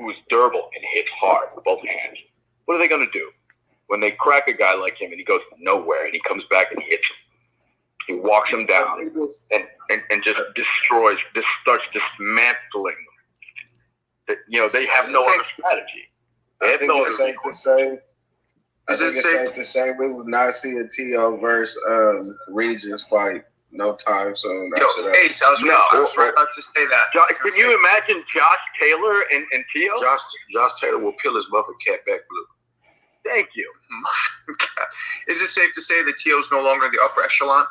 who's durable and hits hard with both hands. What are they going to do when they crack a guy like him and he goes nowhere and he comes back and he hits him? He walks him down and just destroys, just starts dismantling them. They have no other strategy. I think it's safe to say we will not see a Teo versus Regis fight no time soon. Ace, I was right about to say that. Can you imagine Josh Taylor and Teo? Josh Taylor will peel his muffin cap back blue. Thank you. Is it safe to say that Teo's no longer in the upper echelon?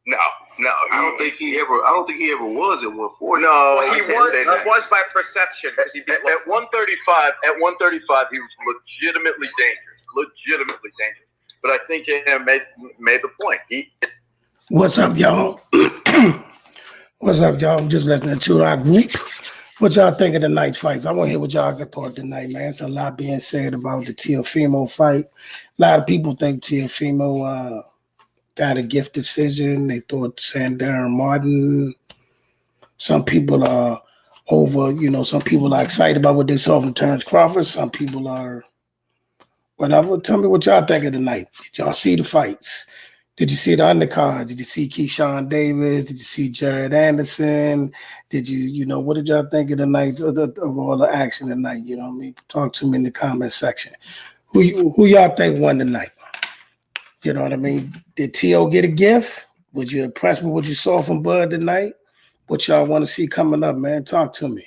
No. I don't think he ever was at 140. No, well, he was by perception because he beat at 135. At 135, he was legitimately dangerous. But I think he made the point. What's up, y'all? What's up, y'all? I'm just listening to our group. What y'all think of the night fights? I want to hear what y'all thought tonight, man. It's a lot being said about the Teofimo fight. A lot of people think Teofimo got a gift decision. They thought Sandor Martin. Some people are over, some people are excited about what they saw from Terrence Crawford. Some people are whatever. Tell me what y'all think of the night. Did y'all see the fights? Did you see the undercards? Did you see Keyshawn Davis? Did you see Jared Andersen? Did what did y'all think of the night, of all the action tonight? You know what I mean? Talk to me in the comment section. Who y'all think won tonight? You know what I mean? Did Teo get a gift? Was you impressed with what you saw from Bud tonight? What y'all want to see coming up, man? Talk to me.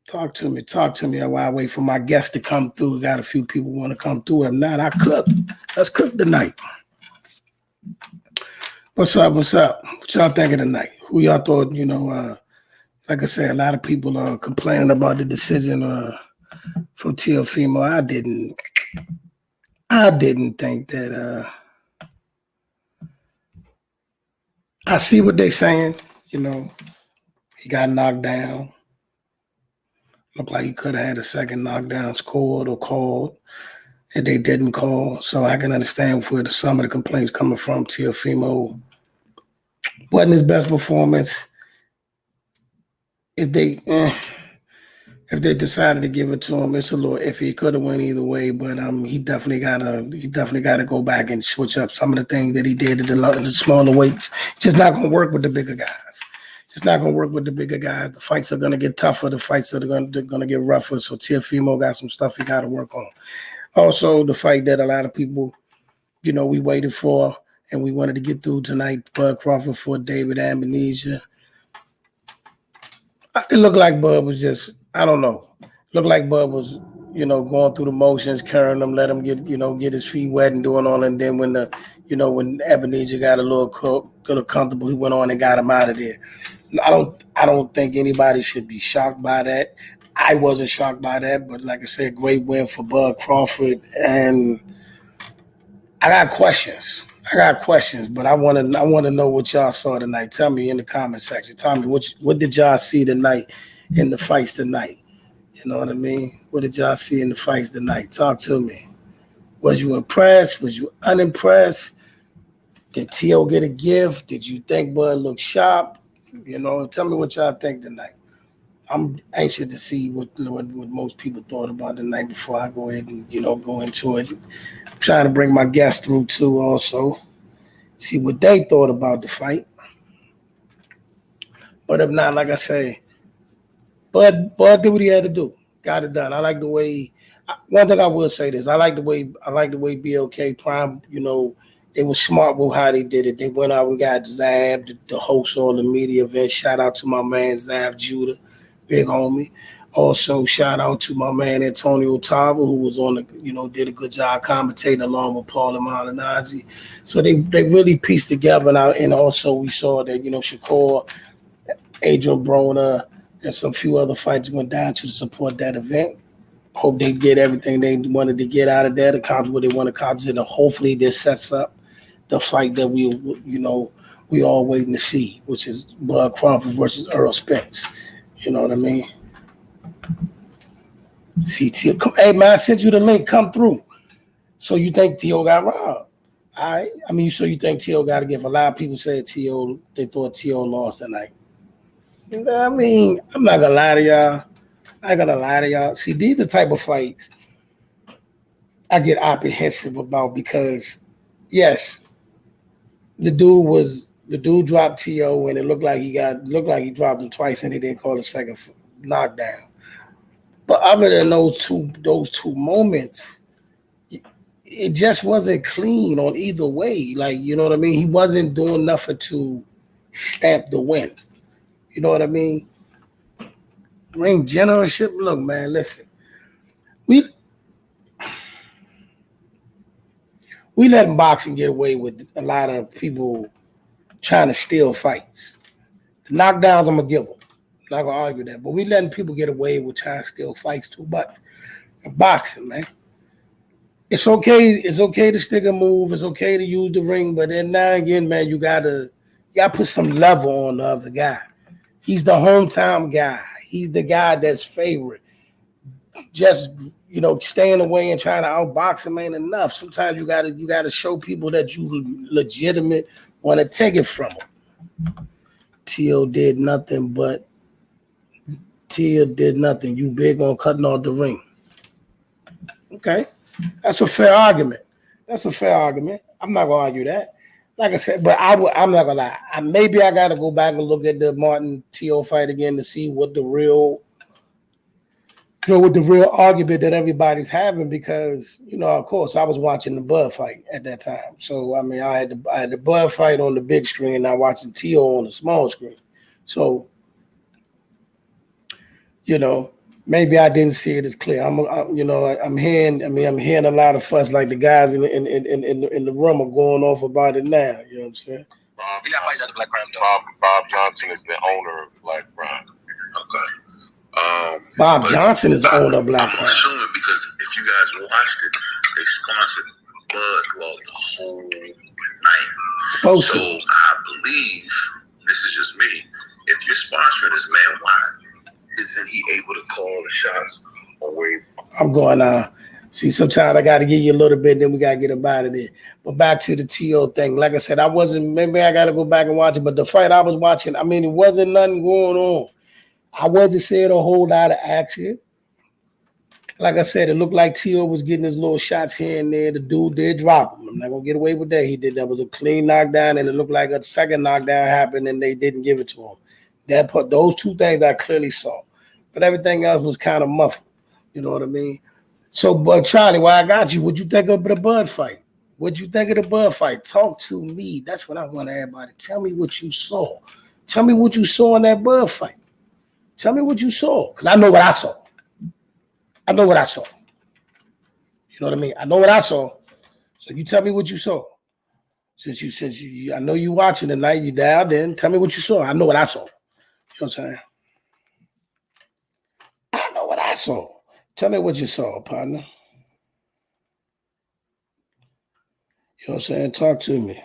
Talk to me while I wait for my guests to come through. Got a few people want to come through. If not, I cook. Let's cook tonight. What's up? What y'all thinking tonight? Who y'all thought, like I said, a lot of people are complaining about the decision from Teofimo. I didn't think that I see what they're saying, he got knocked down. Looked like he could have had a second knockdown scored or called. And they didn't call, so I can understand where some of the complaints coming from. Teofimo wasn't his best performance. If they decided to give it to him, it's a little iffy. He could have went either way, but he definitely gotta go back and switch up some of the things that he did at the smaller weights. Just not gonna work with the bigger guys. The fights are gonna get tougher. The fights are gonna get rougher. So Teofimo got some stuff he got to work on. Also, the fight that a lot of people, we waited for and we wanted to get through tonight, Bud Crawford for David Amnesia. It looked like Bud was just, I don't know. Looked like Bud was, going through the motions, carrying him, let him get his feet wet and doing all. And then when when Ebenezer got a little comfortable, he went on and got him out of there. I don't think anybody should be shocked by that. I wasn't shocked by that, but like I said, great win for Bud Crawford. And I got questions, but I want to know what y'all saw tonight. Tell me in the comment section. Tell me what did y'all see tonight in the fights tonight? You know what I mean? What did y'all see in the fights tonight? Talk to me. Was you impressed? Was you unimpressed? Did Teo get a gift? Did you think Bud looked sharp? Tell me what y'all think tonight. I'm anxious to see what most people thought about tonight before I go ahead and, go into it. I'm trying to bring my guests through too also. See what they thought about the fight. But if not, like I say, Bud did what he had to do. Got it done. I like the way one thing I will say this. I like the way BLK Prime, they were smart with how they did it. They went out and got Zab, the host of the media event. Shout out to my man Zab Judah. Big homie. Also, shout out to my man Antonio Tava, who was on the, did a good job commentating along with Paul and Malinazi. So they really pieced together. And also we saw that, Shakur, Adrian Broner, and some few other fights went down to support that event. Hope they get everything they wanted to get out of that, accomplish what they want to accomplish. And hopefully this sets up the fight that we all waiting to see, which is Bud Crawford versus Earl Spence. You know what I mean? See, Teo, hey man, I sent you the link. Come through. So you think Teo got robbed? All right. So you think Teo got to give? A lot of people said they thought Teo lost tonight. I'm not gonna lie to y'all. I ain't gonna lie to y'all. See, these are the type of fights I get apprehensive about because, yes, the dude dropped Teo and it looked like he dropped him twice and he didn't call the second knockdown. But other than those two moments, it just wasn't clean on either way. Like, you know what I mean? He wasn't doing nothing to stamp the win. You know what I mean? Ring generalship. Look, man, listen. We letting boxing get away with a lot of people trying to steal fights. The knockdowns, I'm gonna give them. I'm not gonna argue that, but we letting people get away with trying to steal fights too much. Boxing, man. It's okay. It's okay to stick a move. It's okay to use the ring, but then now and again, man, you gotta put some level on the other guy. He's the hometown guy. He's the guy that's favorite. Just staying away and trying to outbox him ain't enough. Sometimes you gotta show people that you legitimate want to take it from him. Teo did nothing. You big on cutting off the ring. Okay. That's a fair argument. I'm not gonna argue that. Like I said, but I'm not gonna lie. Maybe I gotta go back and look at the Martin Teo fight again to see what the real argument that everybody's having, because of course I was watching the Bud fight at that time. So I mean, I had the Bud fight on the big screen, and I watching Teo on the small screen. So maybe I didn't see it as clear. I'm hearing a lot of fuss, like the guys in the room are going off about it now. You know what I'm saying? Bob Johnson is the owner of Black Prime. Okay. Bob Johnson is the owner of Black Prime. I'm assuming, because if you guys watched it, they sponsored Bud throughout the whole night. So I believe, this is just me, if you're sponsoring this man, why isn't he able to call the shots or where I'm going see, sometimes I got to give you a little bit, then we got to get up out of there. But back to the Teo thing. Like I said, maybe I got to go back and watch it, but the fight I was watching, I mean, it wasn't nothing going on. I wasn't seeing a whole lot of action. Like I said, it looked like Teo was getting his little shots here and there. The dude did drop him. I'm not going to get away with that. He did. That was a clean knockdown, and it looked like a second knockdown happened, and they didn't give it to him. Those two things I clearly saw. But everything else was kind of muffled. You know what I mean? So, but Charlie, while I got you, what'd you think of the Bud fight? What'd you think of the Bud fight? Talk to me. That's what I want everybody. Tell me what you saw. Tell me what you saw in that Bud fight. Tell me what you saw, because I know what I saw. You know what I mean? I know what I saw. So you tell me what you saw. Since you I know you watching tonight, you dialed in. Tell me what you saw. I know what I saw. You know what I'm saying? I know what I saw. Tell me what you saw, partner. You know what I'm saying? Talk to me.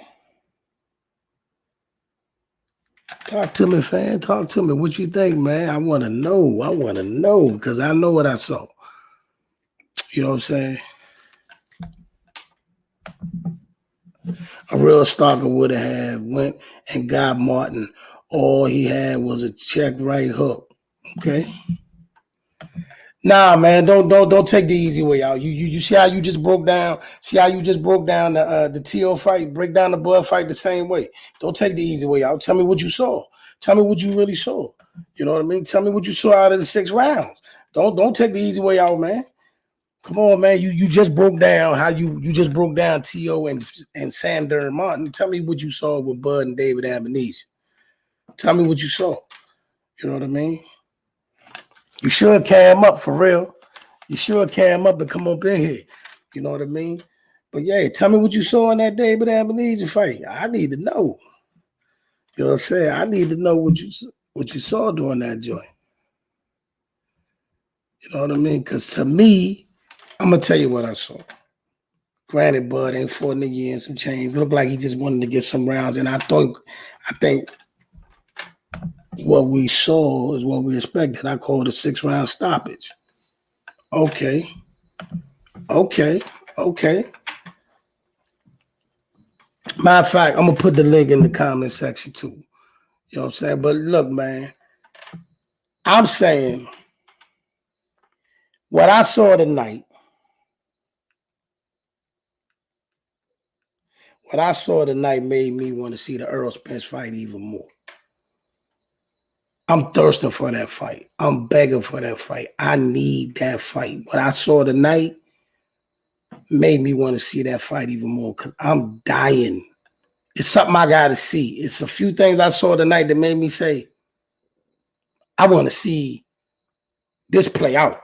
Talk to me, fam. Talk to me. What you think, man? I want to know because I know what I saw. You know what I'm saying? A real stalker would have went and got Martin. All he had was a check right hook. Okay. Nah, man, don't take the easy way out. You see how you just broke down? See how you just broke down the Teo fight? Break down the Bud fight the same way. Don't take the easy way out. Tell me what you saw. Tell me what you really saw. You know what I mean? Tell me what you saw out of the 6 rounds. Don't take the easy way out, man. Come on, man. You just broke down how you just broke down Teo and Sander and Martin. Tell me what you saw with Bud and David Amnesia. Tell me what you saw. You know what I mean? You should cam up for real. You should cam up and come up in here. You know what I mean? But yeah, tell me what you saw in that David Amnesia fight. I need to know. You know what I'm saying? I need to know what you saw during that joint. You know what I mean? Because to me, I'm going to tell you what I saw. Granted, Bud ain't fought in a year and some change. Looked like he just wanted to get some rounds. And I think what we saw is what we expected. I call it a 6-round stoppage. Okay. Matter of fact, I'm going to put the link in the comment section too. You know what I'm saying? But look, man, I'm saying What I saw tonight made me want to see the Errol Spence fight even more. I'm thirsting for that fight. I'm begging for that fight. I need that fight. What I saw tonight made me want to see that fight even more because I'm dying. It's something I got to see. It's a few things I saw tonight that made me say, I want to see this play out.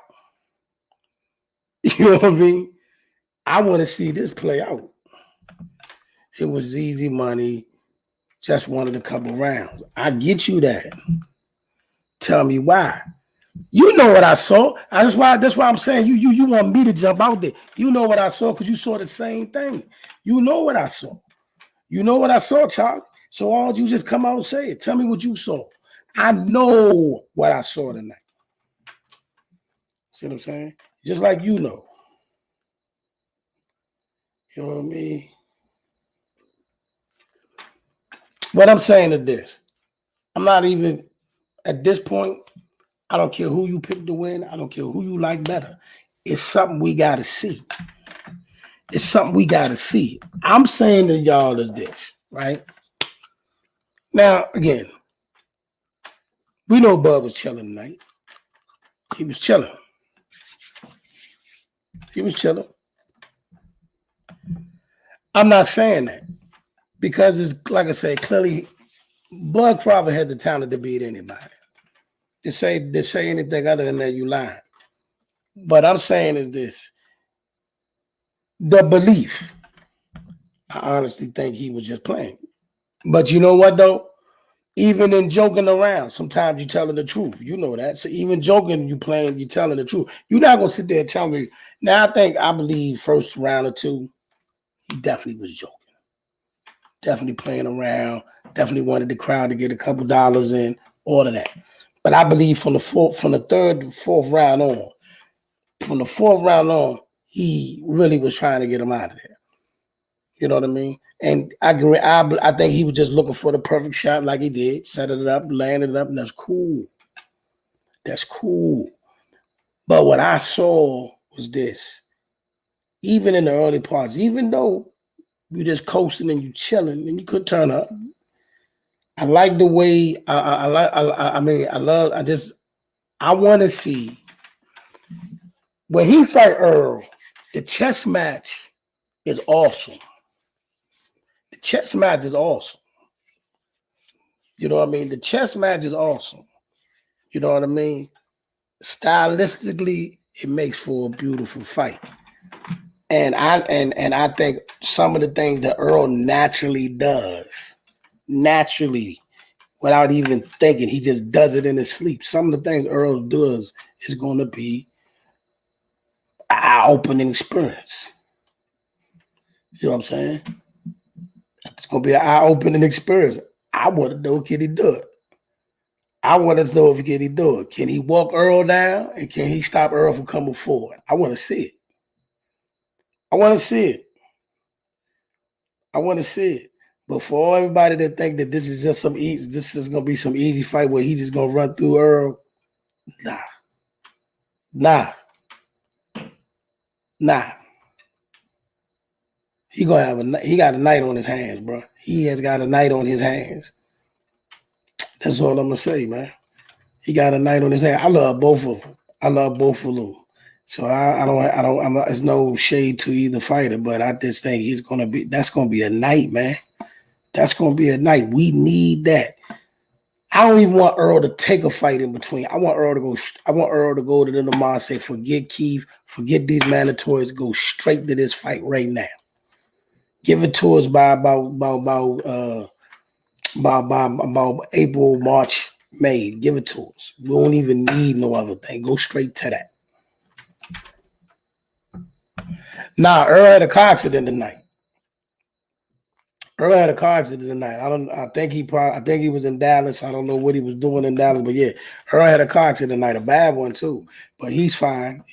You know what I mean? I want to see this play out. It was easy money. Just wanted a couple rounds. I get you that. Tell me why. You know what I saw. That's why I'm saying you want me to jump out there. You know what I saw because you saw the same thing. You know what I saw. You know what I saw, Charlie. So why don't you just come out and say it? Tell me what you saw. I know what I saw tonight. See what I'm saying? Just like you know. You know what I mean? What I'm saying is this. I'm not even, at this point, I don't care who you pick to win. I don't care who you like better. It's something we got to see. It's something we got to see. I'm saying to y'all is this, right? Now, again, we know Bud was chilling tonight. He was chilling. He was chilling. I'm not saying that because it's, like I said, clearly Bud Crawford had the talent to beat anybody. To say anything other than that, you lying. But I'm saying is this. The belief. I honestly think he was just playing. But you know what, though? Even in joking around, sometimes you're telling the truth. You know that. So even joking, you're telling the truth. You're not going to sit there and tell me. Now, I believe first round or two, he definitely was joking. Definitely playing around. Definitely wanted the crowd to get a couple dollars in. All of that. But I believe from the fourth round on, he really was trying to get him out of there. You know what I mean? And I agree. I think he was just looking for the perfect shot like he did. Set it up, landed it up, and that's cool. That's cool. But what I saw was this. Even in the early parts, even though you just coasting and you chilling and you could turn up, I like the way I want to see when he fight Earl, the chess match is awesome. The chess match is awesome. You know what I mean? The chess match is awesome. You know what I mean? Stylistically, it makes for a beautiful fight. And I think some of the things that Earl naturally does, without even thinking, he just does it in his sleep. Some of the things Earl does is going to be an eye-opening experience. You know what I'm saying? It's going to be an eye-opening experience. I want to know, can he do it? I want to know if can he do it. Can he walk Earl down and can he stop Earl from coming forward? I want to see it. I want to see it. But for all everybody that think that this is just this is gonna be some easy fight where he's just gonna run through Earl, nah. He got a night on his hands, bro. He has got a night on his hands. That's all I'm gonna say, man. He got a night on his hands. I love both of them. So I'm not, there's no shade to either fighter, but I just think that's gonna be a night, man. That's gonna be a night. We need that. I don't even want Earl to take a fight in between. I want Earl to go to the Lamar and say, forget Keith, forget these mandatories, go straight to this fight right now. Give it to us by about April, March, May. Give it to us. We don't even need no other thing. Go straight to that. Nah, Earl had a car accident tonight. I think he was in Dallas. I don't know what he was doing in Dallas, but yeah, Earl had a car accident tonight, a bad one too. But he's fine.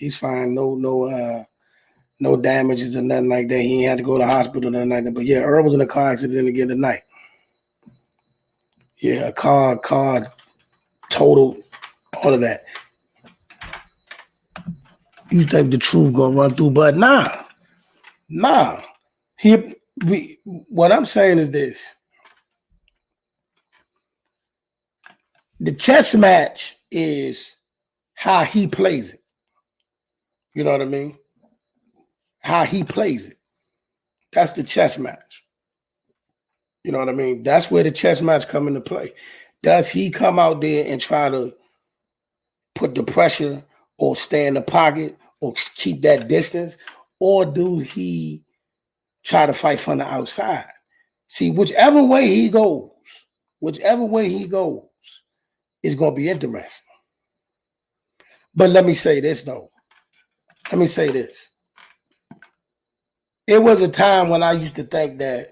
No damages or nothing like that. He ain't had to go to the hospital or nothing like that. But yeah, Earl was in a car accident again tonight. Yeah, a car totaled, all of that. You think the truth gonna run through, but nah. What I'm saying is this. The chess match is how he plays it. You know what I mean? How he plays it. That's the chess match. You know what I mean? That's where the chess match come into play. Does he come out there and try to put the pressure or stay in the pocket or keep that distance? Or do he try to fight from the outside? See, whichever way he goes, is going to be interesting. But let me say this, though. Let me say this. It was a time when I used to think that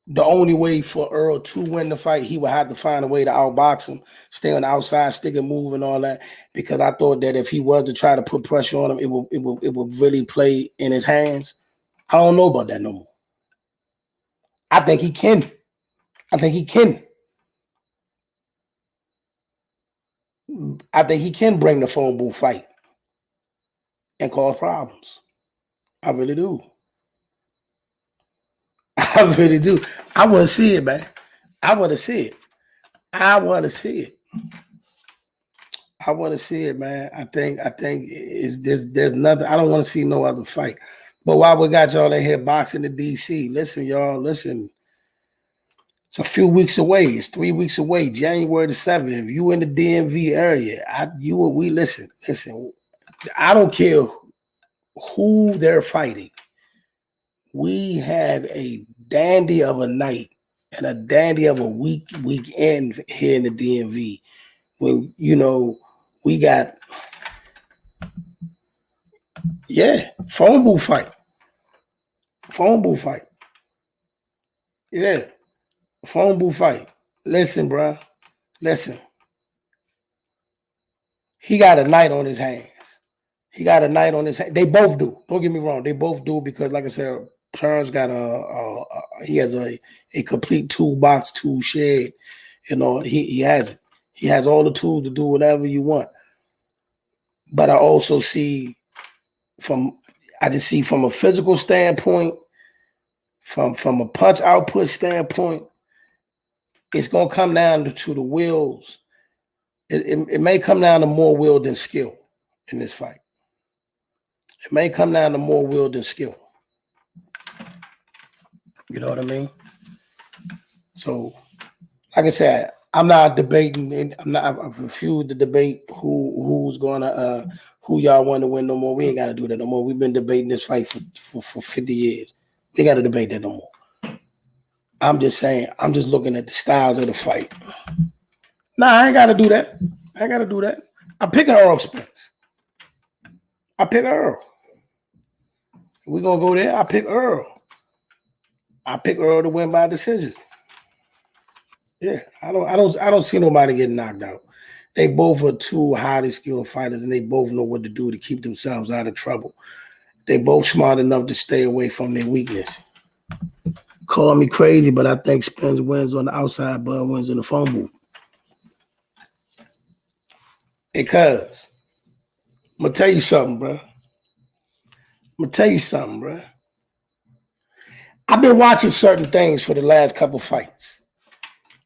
the only way for Earl to win the fight, he would have to find a way to outbox him, stay on the outside, stick and move and all that. Because I thought that if he was to try to put pressure on him, it would really play in his hands. I don't know about that no more. I think he can. I think he can bring the phone booth fight and cause problems. I really do. I really do. I want to see it, man. I want to see it, man. I think there's nothing. I don't want to see no other fight. But while we got y'all in here boxing in DC, listen, y'all, listen. It's a few weeks away. It's 3 weeks away, January the 7th. If you in the DMV area, listen. I don't care who they're fighting. We have a dandy of a night and a dandy of a weekend here in the DMV. When, we got, phone booth fight. Yeah, phone booth fight. Listen, bro. Listen. He got a night on his hands. They both do. Don't get me wrong. They both do because, like I said, Charles got he has a complete toolbox, tool shed. He has it. He has all the tools to do whatever you want. But I also see from a physical standpoint, from a punch output standpoint, it's gonna come down to the wills. It may come down to more will than skill in this fight. It may come down to more will than skill. You know what I mean? So, like I said, I'm not debating. I've refused to debate who y'all want to win no more. We ain't got to do that no more. We've been debating this fight for 50 years. We ain't got to debate that no more. I'm just saying. I'm just looking at the styles of the fight. Nah, I ain't got to do that. I'm picking Earl Spence. I pick Earl. We're gonna go there. I pick Earl. To win by decision. Yeah, I don't see nobody getting knocked out. They both are two highly skilled fighters, and they both know what to do to keep themselves out of trouble. They both smart enough to stay away from their weakness. Call me crazy, but I think Spence wins on the outside, Bud wins in the phone booth. Because I'm gonna tell you something, bro. I've been watching certain things for the last couple fights.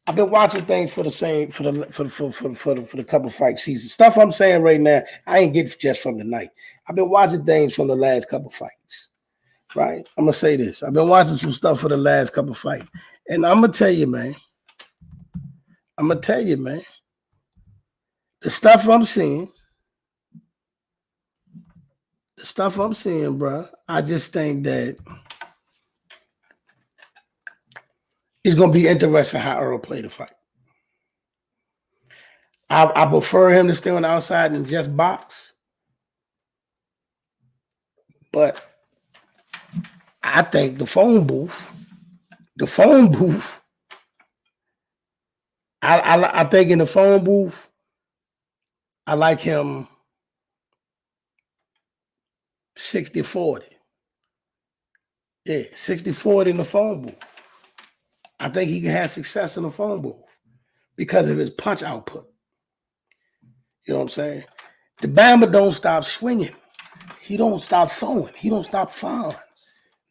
I've been watching things for the couple fight seasons. Stuff I'm saying right now, I ain't get just from tonight. I've been watching things from the last couple fights. Right? I'm gonna say this. I've been watching some stuff for the last couple fights. And I'm gonna tell you, man. The stuff I'm seeing, bro, I just think that it's going to be interesting how Earl played the fight. I prefer him to stay on the outside and just box. But I think the phone booth, I think in the phone booth, I like him 60-40. Yeah, 60-40 in the phone booth. I think he can have success in the phone booth because of his punch output. You know what I'm saying? The Bama don't stop swinging. He don't stop throwing. He don't stop firing.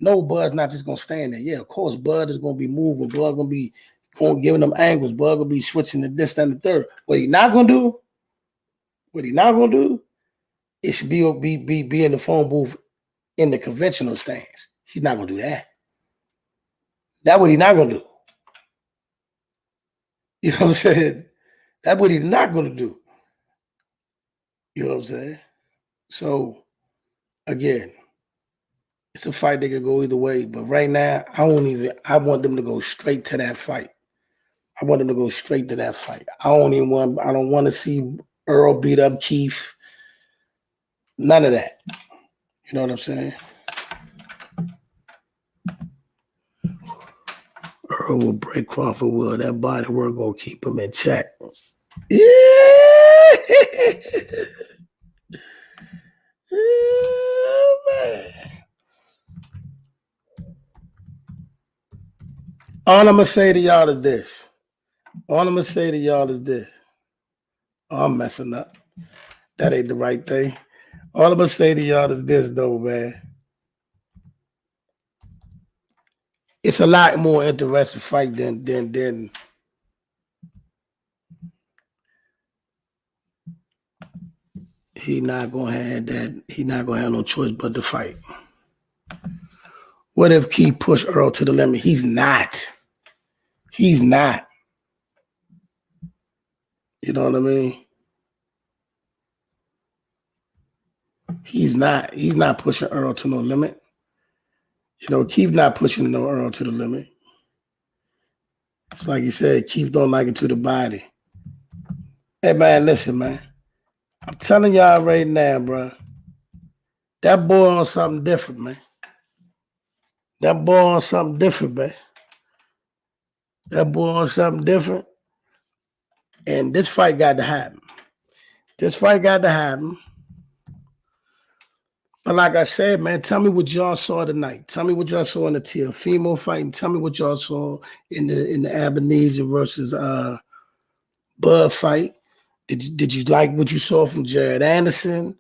No, Bud's not just gonna stand there. Yeah, of course, Bud is gonna be moving. Bud gonna be giving them angles. Bud gonna be switching to this and the third. What he not gonna do? It should be in the phone booth in the conventional stance. He's not gonna do that. That's what he's not gonna do. You know what I'm saying? That's what he's not gonna do. You know what I'm saying? So again, it's a fight that could go either way. But right now, I want them to go straight to that fight. I want them to go straight to that fight. I don't want to see Earl beat up Keith. None of that. You know what I'm saying? Earl will break Crawford will. That body work gonna keep him in check. Yeah. Oh, man. All I'm gonna say to y'all is this. Oh, I'm messing up. That ain't the right thing. All I'm gonna say to y'all is this, though, man. It's a lot more interesting fight than he not gonna have that. He not gonna have no choice but to fight. What if Key push Earl to the limit? He's not. You know what I mean? He's not pushing Earl to no limit. You know, Keith not pushing no Earl to the limit. It's like you said, Keith don't like it to the body. Hey, man, listen, man. I'm telling y'all right now, bro. That boy on something different, man. That boy on something different. And this fight got to happen. But like I said, man, tell me what y'all saw tonight. Tell me what y'all saw in the Teofimo fight, and tell me what y'all saw in the Ebenezer versus Bud fight. Did you like what you saw from Jared Andersen?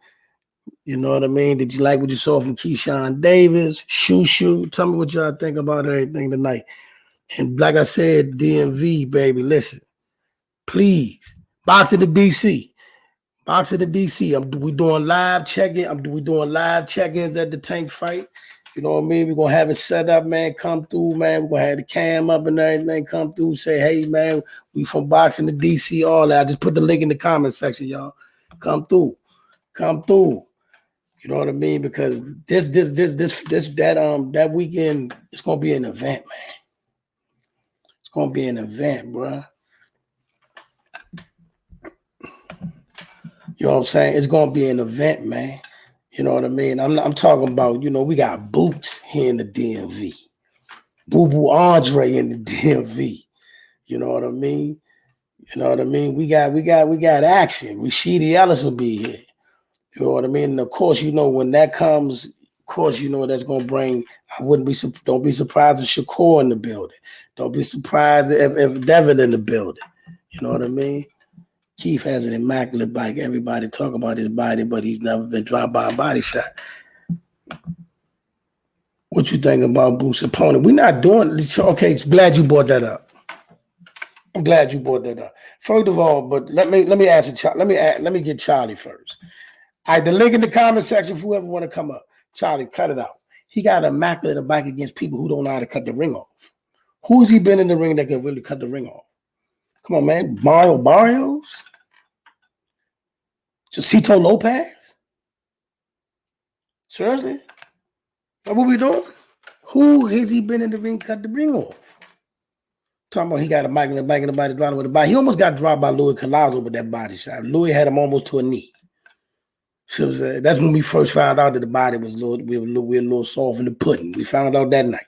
You know what I mean? Did you like what you saw from Keyshawn Davis? Shoo. Tell me what y'all think about everything tonight. And like I said, DMV, baby, listen, please, box of the DC. We doing live check-in. We doing live check-ins at the Tank fight. You know what I mean? We're going to have it set up, man. Come through, man. We're going to have the cam up and everything. Come through, say, hey, man, we from boxing to DC, all that. I just put the link in the comment section, y'all. Come through. You know what I mean? Because that weekend, it's going to be an event, man. It's going to be an event, bro. You know what I'm saying? It's going to be an event, man. You know what I mean? I'm talking about, you know, we got Boots here in the DMV. Boo Boo Andre in the DMV. You know what I mean? We got action. Rashidi Ellis will be here. You know what I mean? And of course, you know, when that comes, of course, you know that's going to bring, don't be surprised if Shakur in the building. Don't be surprised if Devin in the building. You know what I mean? Keith has an immaculate bike. Everybody talk about his body, but he's never been dropped by a body shot. What you think about Boots' opponent? We're not doing okay. Glad you brought that up. I'm glad you brought that up. First of all, but let me ask you. Let me get Charlie first. All right, the link in the comment section for whoever want to come up. Charlie, cut it out. He got an immaculate bike against people who don't know how to cut the ring off. Who has he been in the ring that can really cut the ring off? Come on, man. Mario Barrios? Josito Lopez? Seriously? What we doing? Who has he been in the ring cut the ring off? Talking about he got a mic in the back of the body dropping with a body. He almost got dropped by Louis Collazo with that body shot. Louis had him almost to a knee. So that's when we first found out that the body was we were a little soft in the pudding. We found out that night.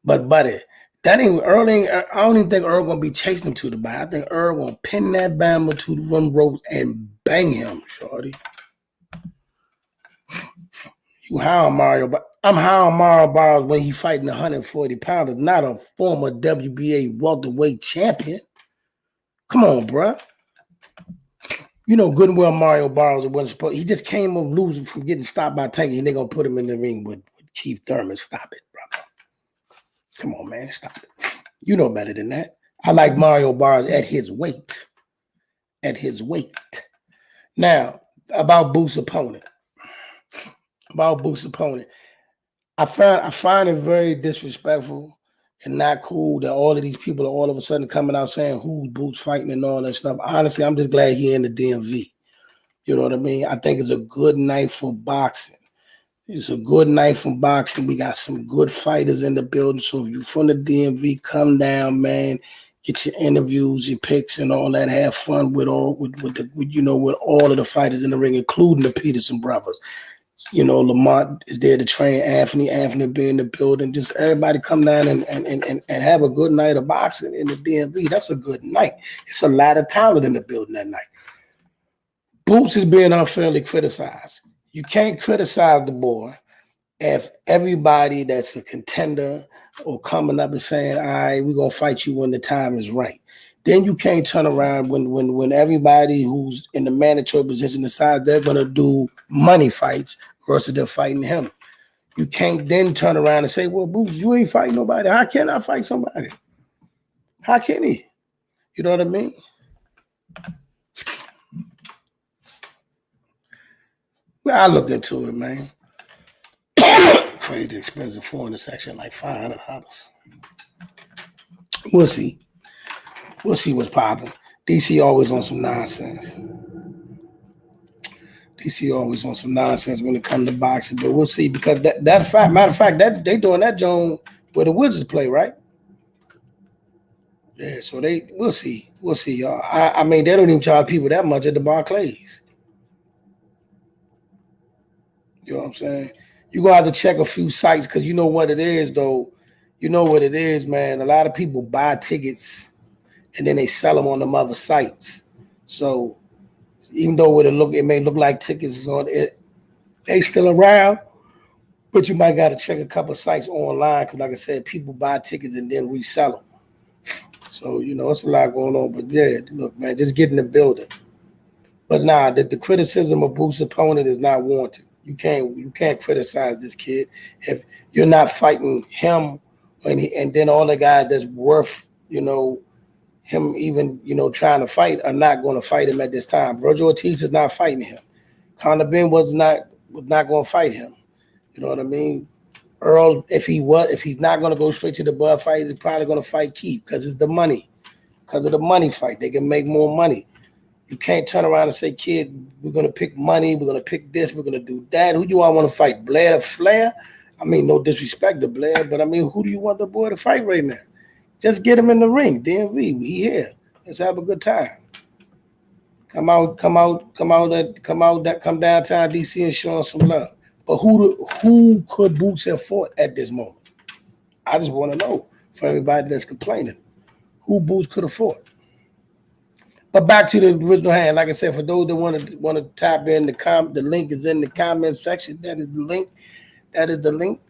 But buddy, that ain't Earl. I don't even think Earl gonna be chasing him to the body. I think Earl gonna pin that Bama to the rim rope and bang him, shorty. You how Mario? But I'm how Mario Barnes when he fighting 140 pounders, not a former WBA welterweight champion. Come on, bruh. You know good and well Mario Barrows wasn't supposed. He just came of losing from getting stopped by Tank, and they're gonna put him in the ring with Keith Thurman. Stop it, brother. Come on, man, stop it. You know better than that. I like Mario Barrows at his weight. At his weight. Now, about Booth's opponent. I find it very disrespectful and not cool that all of these people are all of a sudden coming out saying who's Boots fighting and all that stuff. Honestly, I'm just glad he's in the DMV. You know what I mean? I think it's a good night for boxing. It's a good night for boxing. We got some good fighters in the building. So if you're from the DMV, come down, man. Get your interviews, your picks, and all that. Have fun with all of the fighters in the ring, including the Peterson brothers. You know, Lamont is there to train Anthony. Anthony be in the building. Just everybody come down and have a good night of boxing in the DMV. That's a good night. It's a lot of talent in the building that night. Boots is being unfairly criticized. You can't criticize the boy if everybody that's a contender or coming up and saying, all right, we're going to fight you when the time is right. Then you can't turn around when everybody who's in the mandatory position decides they're going to do money fights versus they're fighting him. You can't then turn around and say, well, Boots, you ain't fighting nobody. How can I fight somebody? How can he? You know what I mean? Well, I look into it, man. Crazy expensive foreign section, like $500. We'll see. We'll see what's popping. DC always on some nonsense. When it comes to boxing, but we'll see because that fact. Matter of fact, that they doing that joint where the Wizards play, right? Yeah, so we'll see, y'all. I mean, they don't even charge people that much at the Barclays. You know what I'm saying? You're going to have to check a few sites because you know what it is, though. You know what it is, man. A lot of people buy tickets and then they sell them on them other sites. So even though it may look like tickets on it, they still around. But you might got to check a couple of sites online because, like I said, people buy tickets and then resell them. So, you know, it's a lot going on. But, yeah, look, man, just get in the building. But, nah, the criticism of Booth's opponent is not warranted. You can't criticize this kid if you're not fighting him and then all the guys that's worth, you know, him even, you know, trying to fight are not going to fight him at this time. Virgil Ortiz is not fighting him. Conor Ben was not going to fight him. You know what I mean? Earl, if he's not going to go straight to the Bud fight, he's probably going to fight Keith because it's the money. Because of the money fight. They can make more money. You can't turn around and say, kid, we're going to pick money, we're going to pick this, we're going to do that. Who do you all want to fight? Blair or Flair? I mean, no disrespect to Blair, but I mean, who do you want the boy to fight right now? Just get him in the ring. DMV, we here. Let's have a good time. Come downtown DC and show us some love. But who could Boots have fought at this moment? I just want to know for everybody that's complaining, who Boots could have fought. But back to the original hand, like I said, for those that want to tap in, the link is in the comment section. That is the link.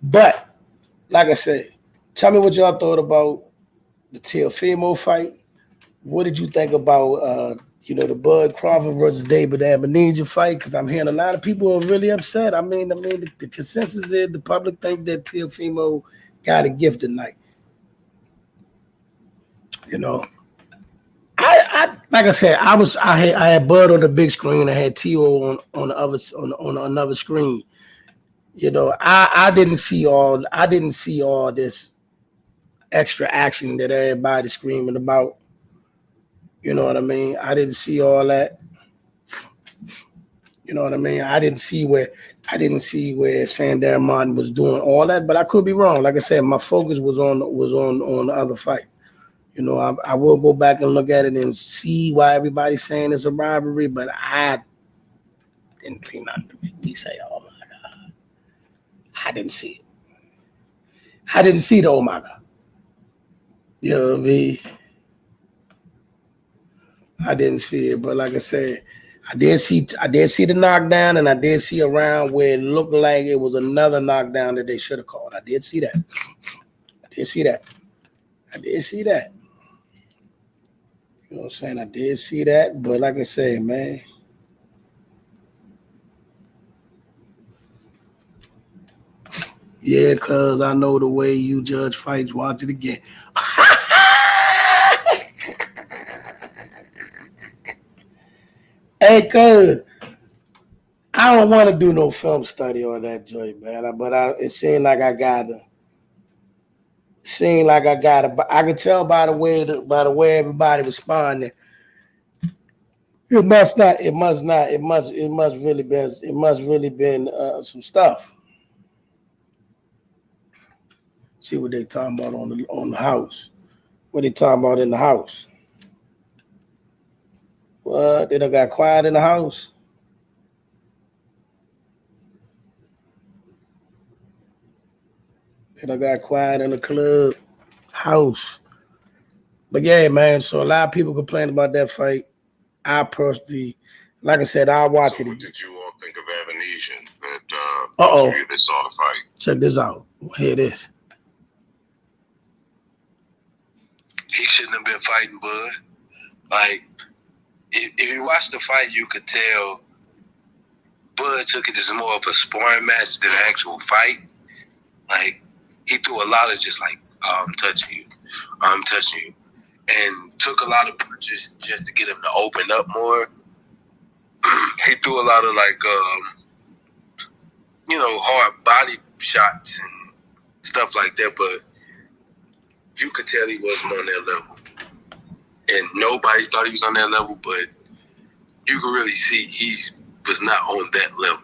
But like I said, tell me what y'all thought about the Teofimo fight. What did you think about the Bud Crawford versus David Abenija fight? Because I'm hearing a lot of people are really upset. I mean, the consensus is the public think that Teofimo got a gift tonight. You know. I like I said, I had Bud on the big screen. I had Teo on another screen. You know, I didn't see all this extra action that everybody's screaming about. You know what I mean? I didn't see all that. You know what I mean? I didn't see where Sandar Martin was doing all that, but I could be wrong. Like I said, my focus was on the other fight. You know, I will go back and look at it and see why everybody's saying it's a rivalry, but I didn't see nothing to make me say, oh my God. I didn't see it. I didn't see the oh my God. You know what I mean? I didn't see it, but like I said, I did see the knockdown, and I did see a round where it looked like it was another knockdown that they should have called. I did see that. You know what I'm saying? I did see that, but like I said, man. Yeah, cuz I know the way you judge fights. Watch it again. Hey, cuz, I don't want to do no film study on that joint, man. But it seemed like I gotta. I can tell by the way everybody responded. It must really been some stuff. See what they talking about on the house. What they talking about in the house? What? They done got quiet in the house? They done got quiet in the club house. But yeah, man, so a lot of people complain about that fight. I personally, like I said, I'll watch it again. What did you all think of Andersen that Uh-oh. saw the fight? Check this out. Hear this. He shouldn't have been fighting Bud. Like, if you watch the fight, you could tell Bud took it as more of a sparring match than an actual fight. Like, he threw a lot of just like, I'm touching you, and took a lot of punches just to get him to open up more. He threw a lot of like, hard body shots and stuff like that, but you could tell he wasn't on that level. And nobody thought he was on that level, but you could really see he was not on that level.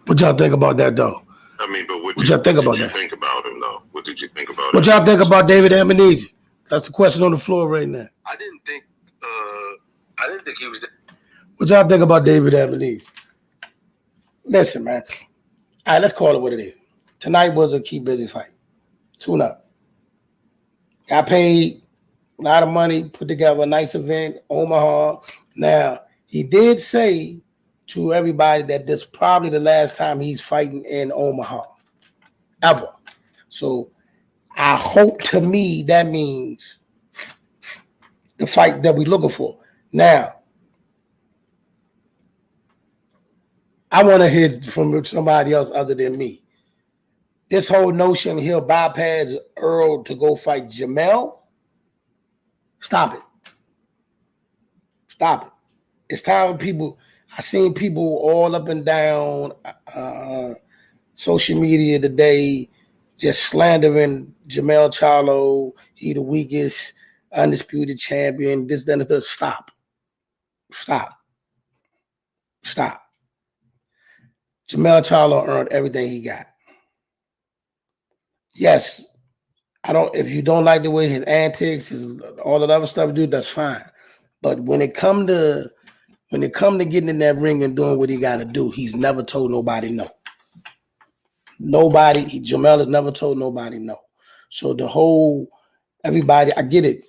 What y'all think about that, though? I mean, but what y'all think about that? Think about him, though. What did you think about What y'all think about David Andersen? That's the question on the floor right now. I didn't think he was. What y'all think about David Andersen? Listen, man. All right, let's call it what it is. Tonight was a Key Busy fight. Tune up. Got paid a lot of money, put together a nice event, Omaha. Now, he did say to everybody that this is probably the last time he's fighting in Omaha, ever. So I hope, to me, that means the fight that we're looking for. Now, I want to hear from somebody else other than me. This whole notion he'll bypass Earl to go fight Jamel, stop it. Stop it. It's time for people. I seen people all up and down social media today just slandering Jamel Charlo. He the weakest, undisputed champion. This, then, the stop. Stop. Stop. Jamel Charlo earned everything he got. Yes, if you don't like the way his antics, all that other stuff, dude, that's fine. But when it come to getting in that ring and doing what he got to do, he's never told nobody no. Jamel has never told nobody no. So everybody, I get it.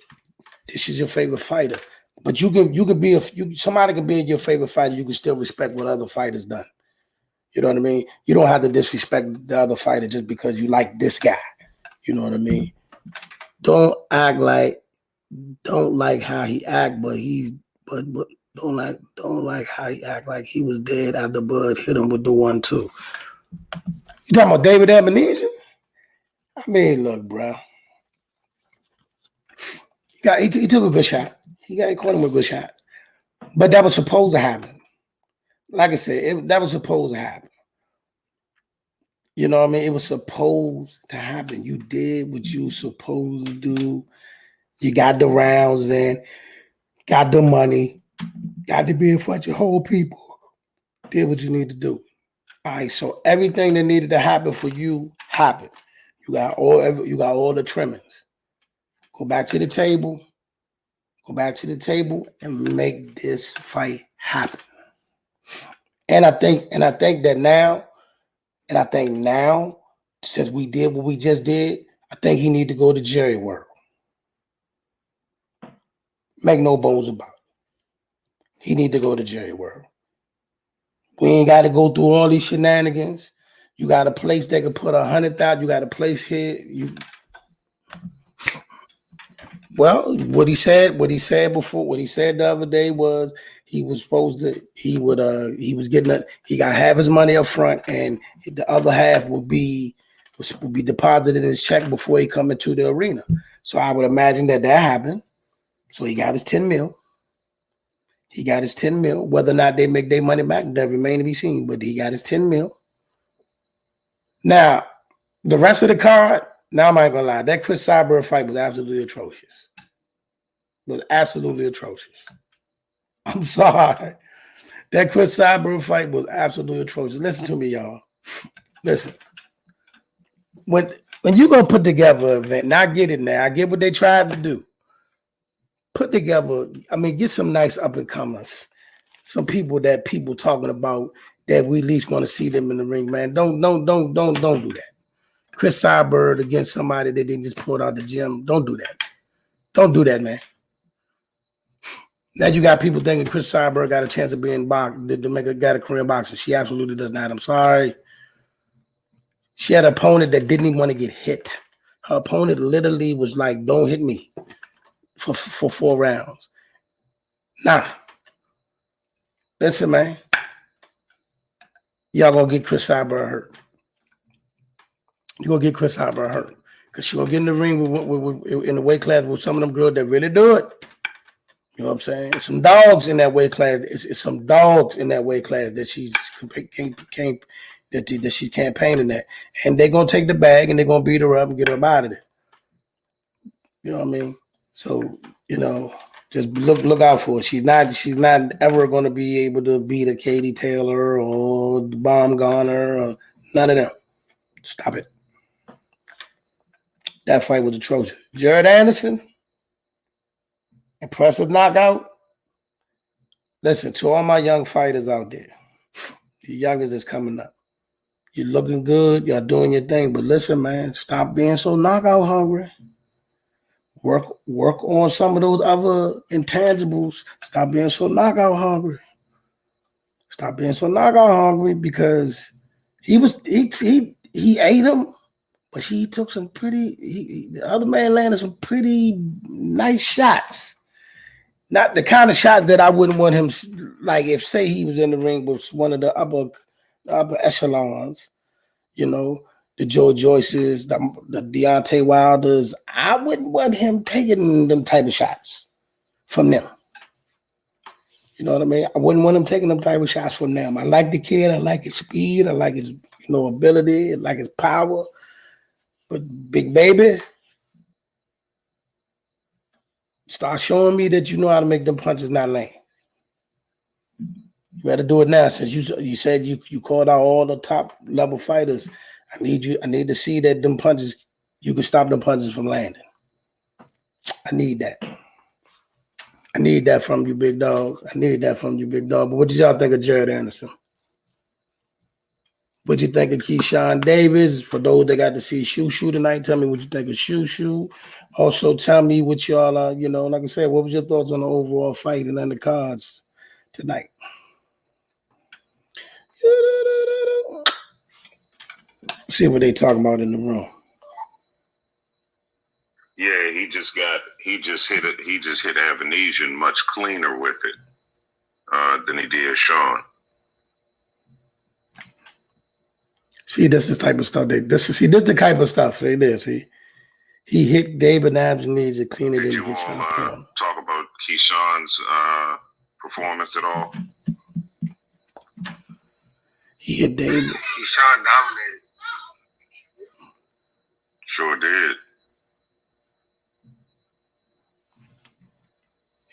This is your favorite fighter, but somebody can be your favorite fighter. You can still respect what other fighters done. You know what I mean? You don't have to disrespect the other fighter just because you like this guy. You know what I mean? Don't like how he act, but don't like how he act like he was dead after Bud hit him with the 1-2. You talking about David Andersen? I mean, look, bro. He took a good shot. He caught him with a good shot. But that was supposed to happen. Like I said, that was supposed to happen. You know what I mean? It was supposed to happen. You did what you supposed to do. You got the rounds in, got the money, got to be in front of your whole people. Did what you need to do. All right, so everything that needed to happen for you happened. You got all the trimmings. Go back to the table. Go back to the table and make this fight happen. And I think now, since we did what we just did, I think he need to go to Jerry World. Make no bones about it. He need to go to Jerry World. We ain't got to go through all these shenanigans. You got a place that can put 100,000. You got a place here. Well, what he said before, what he said the other day was he was supposed to, he got half his money up front, and the other half will be deposited in his check before he come into the arena. So I would imagine that happened. So he got his 10 mil. He got his 10 mil. Whether or not they make their money back, that remain to be seen. But he got his 10 mil. Now, the rest of the card, now I'm not gonna lie, that Cris Cyborg fight was absolutely atrocious. I'm sorry. That Cris Cyborg fight was absolutely atrocious. Listen to me, y'all. Listen. When you gonna put together an event, now I get it now. I get what they tried to do. Put together, get some nice up and comers, some people that people talking about that we at least want to see them in the ring, man. Don't do that. Cris Cyborg against somebody that they just pulled out the gym. Don't do that. Don't do that, man. Now you got people thinking Cris Cyborg got a chance of being got a career boxer. She absolutely does not. I'm sorry. She had an opponent that didn't even want to get hit. Her opponent literally was like, "Don't hit me." For 4 rounds. Nah. Listen, man. Y'all gonna get Cris Cyborg hurt. You're gonna get Cris Cyborg hurt. Because she's gonna get in the ring in the weight class with some of them girls that really do it. You know what I'm saying? It's some dogs in that weight class. It's some dogs in that weight class that she's that she's campaigning that. And they're gonna take the bag and they're gonna beat her up and get her up out of there. You know what I mean? So, just look out for it. She's not ever going to be able to beat a Katie Taylor or the Bomb Garner or none of them. Stop it. That fight was atrocious. Jared Andersen, impressive knockout. Listen, to all my young fighters out there, the youngest that's coming up, you're looking good, y'all doing your thing, but listen, man, stop being so knockout hungry. Work on some of those other intangibles. Stop being so knockout hungry. Stop being so knockout hungry because he ate him, but he took some the other man landed some pretty nice shots. Not the kind of shots that I wouldn't want him, like if say he was in the ring with one of the upper echelons, the Joe Joyces, the Deontay Wilders. I wouldn't want him taking them type of shots from them. You know what I mean? I wouldn't want him taking them type of shots from them. I like the kid. I like his speed. I like his, ability. I like his power. But big baby, start showing me that you know how to make them punches not land. You better do it now since you said you called out all the top level fighters. I need to see that them punches, you can stop them punches from landing. I need that. I need that from you, big dog. But what did y'all think of Jared Andersen? What you think of Keyshawn Davis? For those that got to see Shoo tonight, tell me what you think of Shoo. Also, tell me what y'all are, like I said, what was your thoughts on the overall fight and on the cards tonight? See what they talking about in the room. Yeah, he just hit Avenesian much cleaner with it than he did Sean. See, this is the type of stuff this is the type of stuff right there. See, he hit David Avenesian cleaner than he hit Sean. Talk about Keyshawn's performance at all? He hit David. Keyshawn dominated. Sure did.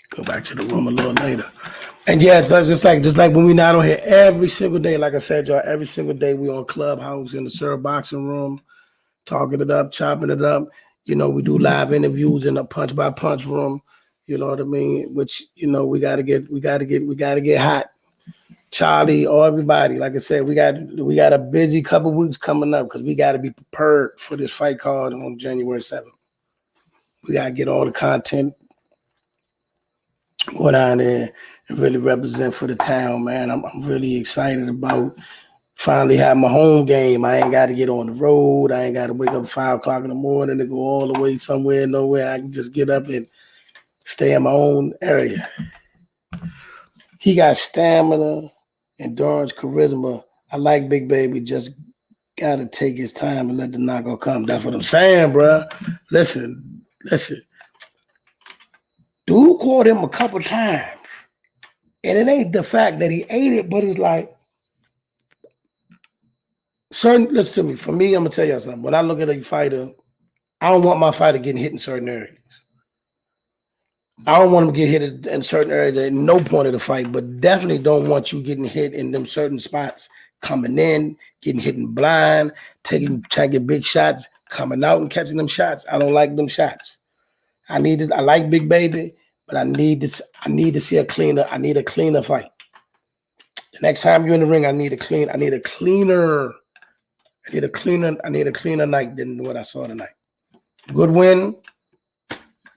Go back to the room a little later. And yeah, just like when we not on here every single day, like I said, y'all, every single day we on Clubhouse in the Sir Boxing Room, talking it up, chopping it up. We do live interviews in the punch by punch room. You know what I mean? Which, we gotta get hot. Charlie or everybody, like I said, we got a busy couple weeks coming up because we got to be prepared for this fight card on January 7th. We got to get all the content going on there and really represent for the town, man. I'm really excited about Finally have my home game. I ain't got to get on the road. I ain't got to wake up 5 o'clock in the morning to go all the way somewhere, nowhere. I can just get up and stay in my own area. He got stamina, endurance, charisma. I like Big Baby. Just got to take his time and let the knockout come. That's what I'm saying, bro. Listen. Dude caught him a couple times. And it ain't the fact that he ate it, but it's like, listen to me. For me, I'm going to tell you something. When I look at a fighter, I don't want my fighter getting hit in certain areas. I don't want him to get hit in certain areas at no point of the fight, but definitely don't want you getting hit in them certain spots, coming in, getting hit in blind, taking big shots, coming out and catching them shots. I don't like them shots. I like Big Baby, but I need to see a cleaner. I need a cleaner fight. The next time you're in the ring, I need a cleaner night than what I saw tonight. Good win.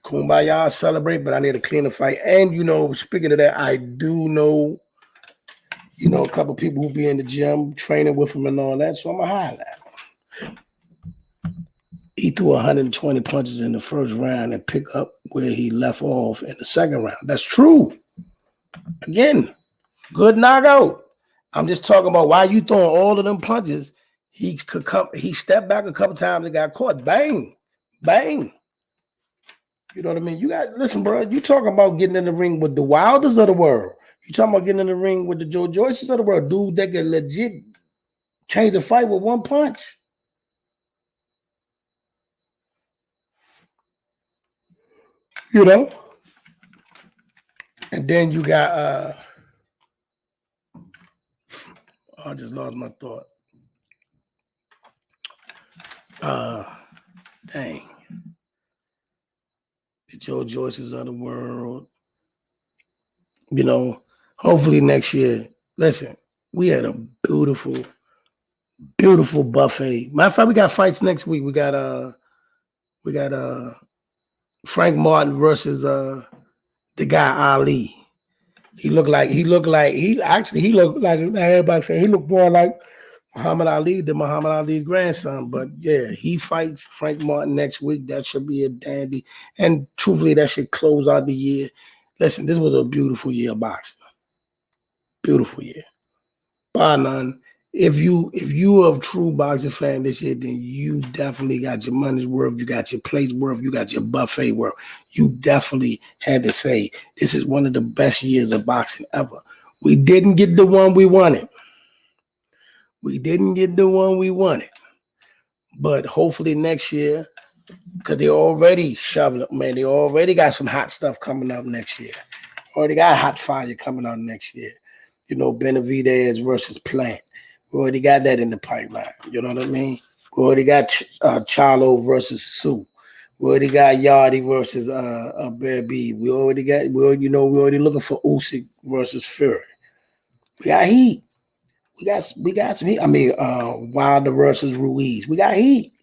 Kumbaya, celebrate, but I need a cleaner fight. And, speaking of that, I do know, a couple people who be in the gym training with him and all that, so I'm going to highlight him. He threw 120 punches in the first round and pick up where he left off in the second round. That's true. Again, good knockout. I'm just talking about why you throwing all of them punches. He stepped back a couple times and got caught. Bang, bang. You know what I mean? Listen, bro, you talking about getting in the ring with the Wilders of the world. You talking about getting in the ring with the Joe Joyces of the world. Dude, that can legit change the fight with one punch. And then you got I just lost my thought. Dang. The Joe Joyces of the world. Hopefully next year. Listen, we had a beautiful, beautiful buffet. Matter of fact, we got fights next week. We got Frank Martin versus the guy Ali. He looked like everybody said he looked more like Muhammad Ali than Muhammad Ali's grandson. But yeah, he fights Frank Martin next week. That should be a dandy. And truthfully, that should close out the year. Listen, this was a beautiful year of boxing. Beautiful year. Bar none. If you are a true boxing fan this year, then you definitely got your money's worth, you got your plate's worth, you got your buffet worth. You definitely had to say, this is one of the best years of boxing ever. We didn't get the one we wanted. But hopefully next year, because they already shoveling, man, they already got some hot stuff coming up next year. Already got hot fire coming out next year. Benavidez versus Plant. We already got that in the pipeline. You know what I mean? We already got Charlo versus Sue. We already got Yardy versus Bear B. We already looking for Usyk versus Fury. We got heat. We got some heat. I mean, Wilder versus Ruiz. We got heat.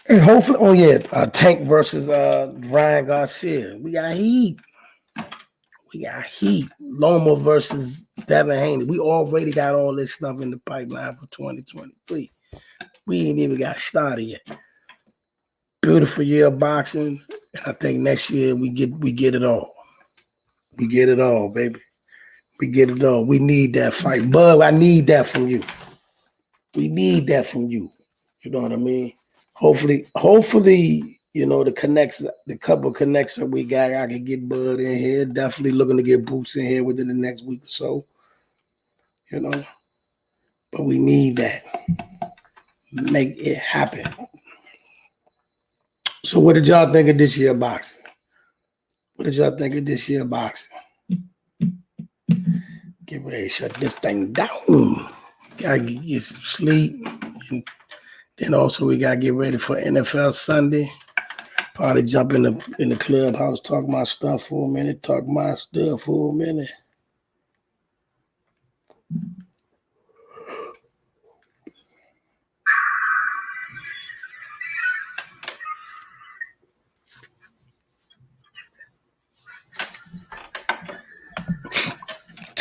And hopefully, Tank versus Ryan Garcia. We got heat. Loma versus Devin Haney. We already got all this stuff in the pipeline for 2023. We ain't even got started yet. Beautiful year of boxing. And I think next year we get it all. We get it all, baby. We get it all. We need that fight. Bub, I need that from you. We need that from you. You know what I mean? Hopefully, the couple of connects that we got, I can get Bud in here. Definitely looking to get Boots in here within the next week or so. But we need that. Make it happen. So what did y'all think of this year boxing? Get ready to shut this thing down. Gotta get some sleep. And then also we gotta get ready for NFL Sunday. Probably jump in the clubhouse, talk my stuff for a minute.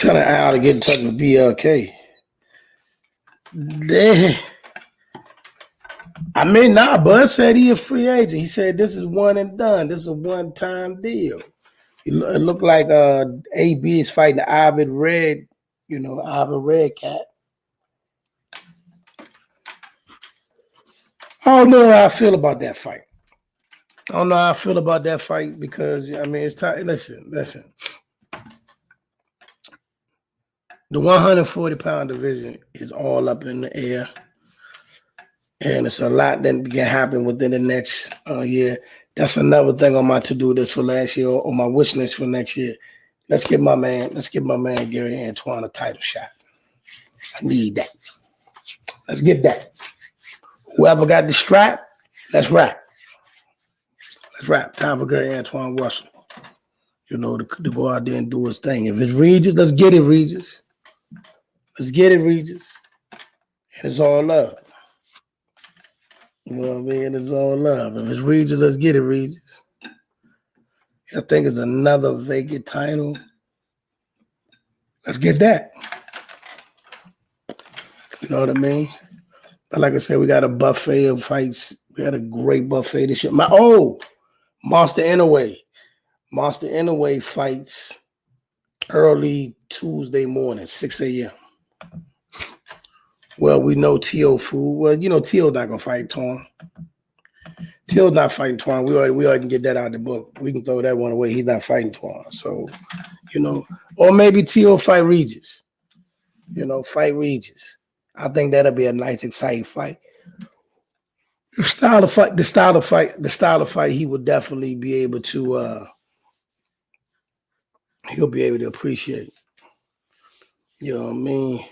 telling Al to get in touch with BLK. Bud said he a free agent. He said this is one and done. This is a one-time deal. It looked like AB is fighting the Ivan Red Cat. I don't know how I feel about that fight. Because, it's time. Listen. The 140-pound division is all up in the air. And it's a lot that can happen within the next year. That's another thing on my to-do list for last year or my wish list for next year. Let's give my man Gary Antoine a title shot. I need that. Let's get that. Whoever got the strap, let's rap. Time for Gary Antoine Russell. To go out there and do his thing. If it's Regis, let's get it, Regis. And it's all love. You know what I mean? It's all love. If it's Regis, let's get it, Regis. I think it's another vacant title. Let's get that. You know what I mean? But like I said, we got a buffet of fights. We had a great buffet this year. Monster Inouye. Monster Inouye fights early Tuesday morning, 6 a.m. Well, we know Teo food. Well, Teo's not gonna fight Twan. Teo's not fighting Twan. We already can get that out of the book. We can throw that one away. He's not fighting Twan. So, or maybe Teo fight Regis. Fight Regis. I think that'll be a nice, exciting fight. The style of fight, he would definitely be able to he'll be able to appreciate. You know what I mean?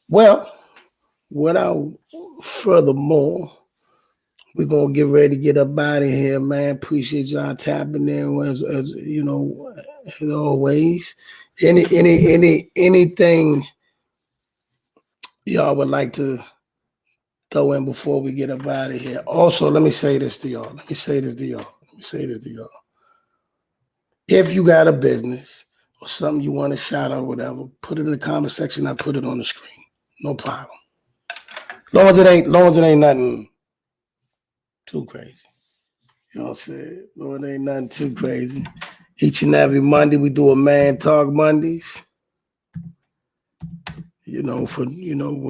Well, without furthermore, we're gonna get ready to get up out of here, man. Appreciate y'all tapping in as always. Anything y'all would like to throw in before we get up out of here. Also, let me say this to y'all. If you got a business or something you want to shout out, whatever, put it in the comment section. I put it on the screen. No problem. Long as it ain't nothing too crazy. You know what I'm saying? Long as it ain't nothing too crazy. Each and every Monday we do a Man Talk Mondays. When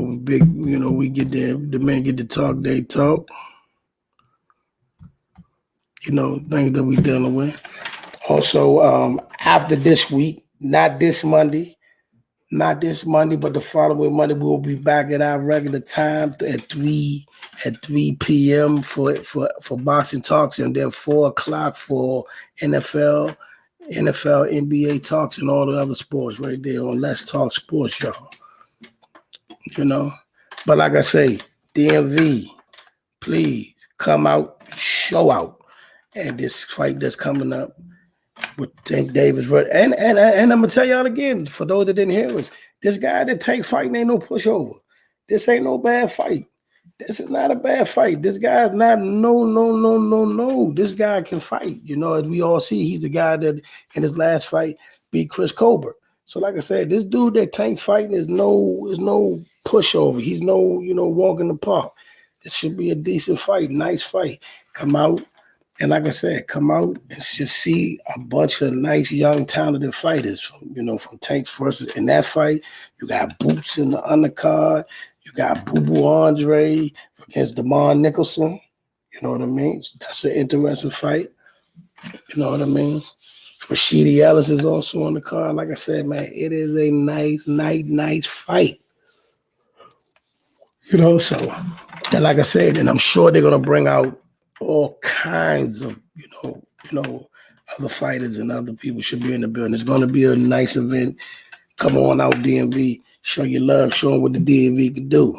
we big, we get there, the men get to talk, they talk. Things that we dealing with. Also, after this week, not this Monday, but the following Monday, we'll be back at our regular time at 3 p.m. for boxing talks, and then 4 o'clock for NFL, NBA talks, and all the other sports right there on Let's Talk Sports, y'all. But like I say, DMV, please come out, show out, and this fight that's coming up with Tank Davis, and I'm gonna tell y'all again, for those that didn't hear us, this guy that Tank fighting ain't no pushover. This ain't no bad fight. This is not a bad fight. This guy's not no. This guy can fight. As we all see, he's the guy that in his last fight beat Cris Colbert. So like I said, this dude that Tank's fighting is no pushover. He's no, walk in the park. This should be a decent fight, nice fight. Come out, and like I said, come out and just see a bunch of nice, young, talented fighters from Tank versus. In that fight, you got Boots in the undercard. You got Boo Boo Andre against Damon Nicholson. You know what I mean? That's an interesting fight. You know what I mean? Rashidi Ellis is also on the card. Like I said, man, it is a nice fight. So, and like I said, and I'm sure they're gonna bring out all kinds of, other fighters and other people should be in the building. It's gonna be a nice event. Come on out, DMV. Show your love. Show them what the DMV can do.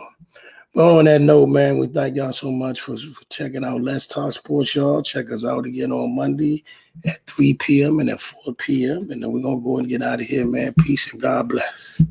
But on that note, man, we thank y'all so much for checking out Let's Talk Sports, y'all. Check us out again on Monday at 3 p.m. and at 4 p.m. And then we're going to go and get out of here, man. Peace and God bless.